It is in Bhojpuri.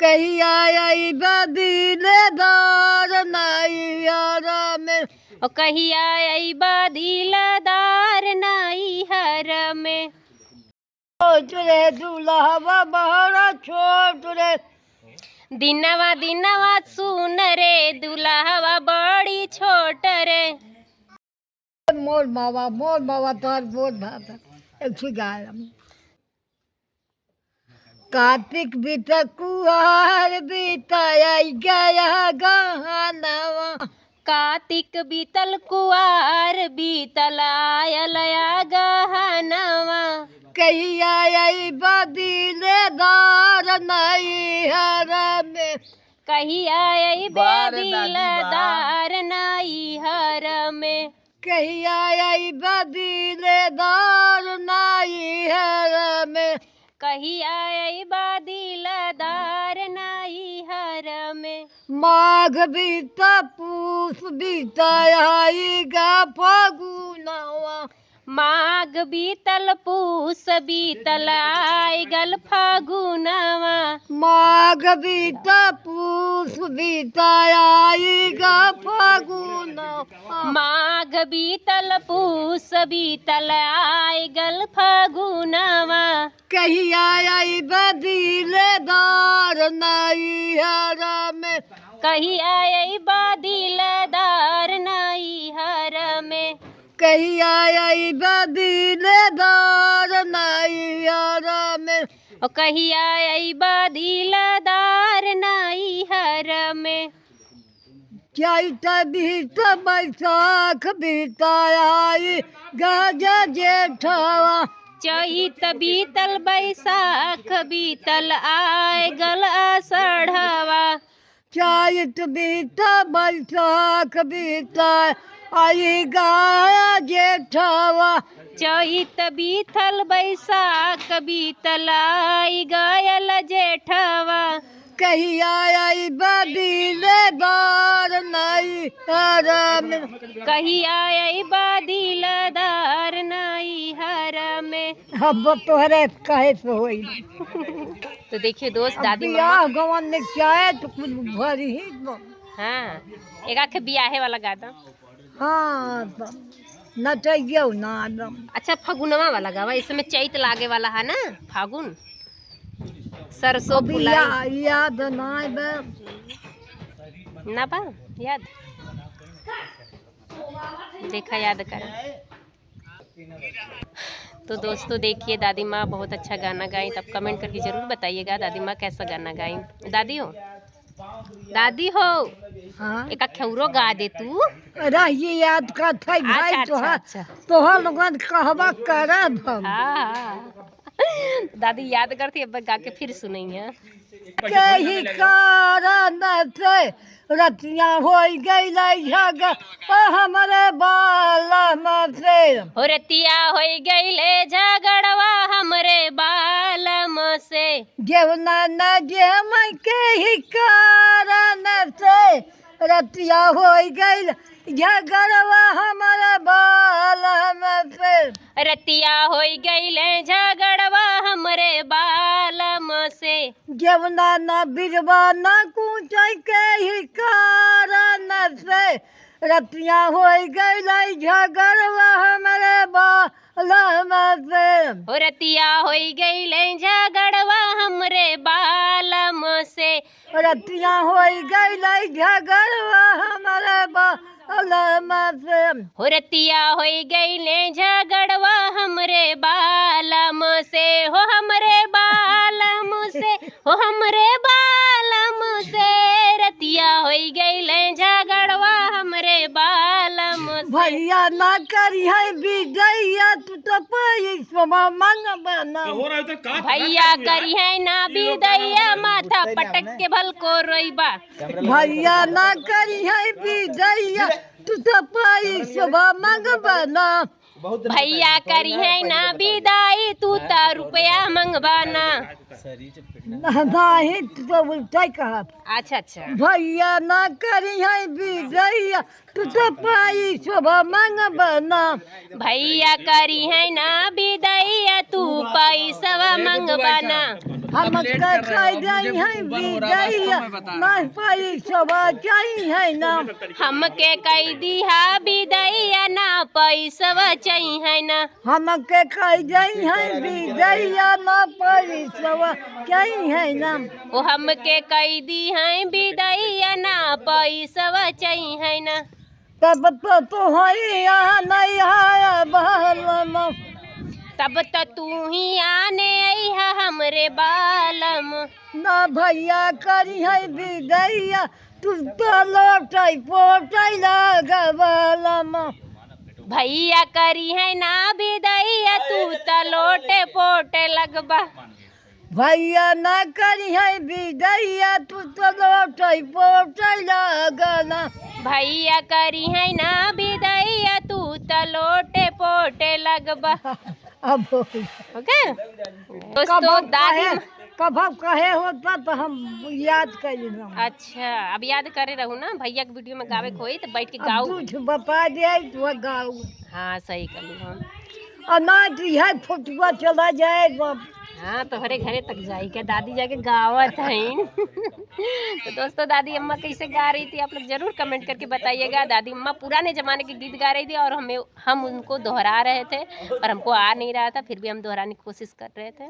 कहीं आई बदिलदार नैहर में ओ कहीं आई बदिलदार नैहर में। छोट रे दुल्हवा बड़ा छोट रे दिनवा दिनवा सुन रे दुल्हवा बड़ी छोट रे। मोर बाबा तोहर बोल भाता एक गाय कार्तिक बीत कुआर बीताई गया गहनवा। कार्तिक बीतल कुआर बीतल आयल गहनवा। कहीं आई बदिलदार नैहर में कहीं आई बदिलदार नैहर में। कहीं आई बदिलदार नैहर में कहीं आई बदिलदार नैहर में। माघ बीता पूस बीता आई गा फगुनवा। माघ बीतल पूस बीतल आई गल फागुनवा। माघ बीता पूस बीता आई गा फगुनवा। माघ बीतल पूस बीतल आई गल फागुनवा। कहीं आई बदिलदार नैहर में कहीं आई बदिलदार नैहर में। कहीं आई बदिलदार नैहर में ओ कहीं आई बदिलदार नैहर में। चैत बीत बैसाख बीता आई गज जेठवा। चैत बीतल बैसाख बीतल आय गल आषाढ़वा। चैत बीत बैसाख बीता आई गाया जेठवा। चैत बीतल बैसाख बीतल आई गयल जेठवा। कहीं आई बदिलदार नैहर में कहीं आई बदिलदार नैहर में। अब तोहरे कहे से होई तो देखिए दोस्त दादी बियाह गवन में चाहे तो कुछ भरी ही हाँ एक आखे बियाहे वाला गाता। हाँ नटियो ना अच्छा फगुनवा वाला गावा इसमें चैत लागे वाला है ना फागुन सरसों फुलाई याद ना ना बा याद देखा याद कर। तो दोस्तों देखिए दादी माँ बहुत अच्छा गाना गाई। तब कमेंट करके जरूर बताइएगा दादी माँ कैसा गाना गाई। दादी हो हाँ एक अखौरो गा दे तू। ये याद का था भाई अच्छा। तोहर लोगन कहवा करब हम। हाँ दादी याद करती अब गा के फिर सुनेंगे। कहीं कारण से रतियाँ हो गई झगड़ा हमारे बालम से। हो रतिया हो गईले झगड़वा हमरे बालम से। जेवना न जेम के ही कारण से रतिया हो गई झगड़वा हमारे बालम से। रतिया हो गईले झगड़वा हमरे बालम से। जेवना न बिरवा न कुछ के ही कारण से रतियाँ हो गई झगड़वा हमारे बालम से। हो रतिया हो गईले झगड़वा हमरे बालम से। रतियाँ हो गई झगड़वा हमारे बालम से। हो रतिया हो गईले झगड़वा हमरे बालम से। हो हमरे बालम से हो हमरे बालम से। रतिया हो गईले झगड़वा हमरे बालम से। भैया ना करी है विजया तू तो पैसा मन बना। भैया करी है ना विदैया माथा पटक के भल को रोईबा। भैया ना करी है विजया तू तो पैसा मंग बना। भैया करी है ना विदाई तू ता रुपया मंगवाना। नहीं तो उल्टा कहा। अच्छा भैया ना करी है विजया तू तो पाई शोभा मंग बना। भैया करी है ना विदैया तू पैसा मंगवाना। हम कह जाई है विदैया ना पाई शोभा चाहिए है ना हमके कई दिहा विदैया ना पैसवा चाहिए ना हम कह जाई है विदैया ना पाई शोभा चाहिए है ना ओ हमके कई दी हैं विदैया ना पैसवा चाहिए ना तब तो है यहाँ नहीं आया बहलम तब तो तू ही आने अइहा हमरे बालम ना भैया करी है विदैया तू तो लौटाई पोटाई लगवलम भैया करी है ना विदैया तू त लोटे पोटे लगबा भैया ना करी है विदैया तू तो लौटाई पोटाई लगना भैया करी है ना विदैया तू त लोटे पोटे लगबा अब ओके दोस्तों दादी कब कहे होता तो हम याद कर लेना अच्छा अब याद करे रहू ना भैया के वीडियो में गावे खोई तो बैठ के गाओ कुछ बता दे तो गाओ हाँ सही कर लू हम अनाज यह फुटवा चला जाए हाँ तो हरे घरे तक जाई क्या दादी जाके गावत हैं तो दोस्तों दादी अम्मा कैसे गा रही थी आप लोग जरूर कमेंट करके बताइएगा। दादी अम्मा पुराने ज़माने के गीत गा रही थी और हम उनको दोहरा रहे थे पर हमको आ नहीं रहा था, फिर भी हम दोहराने की कोशिश कर रहे थे।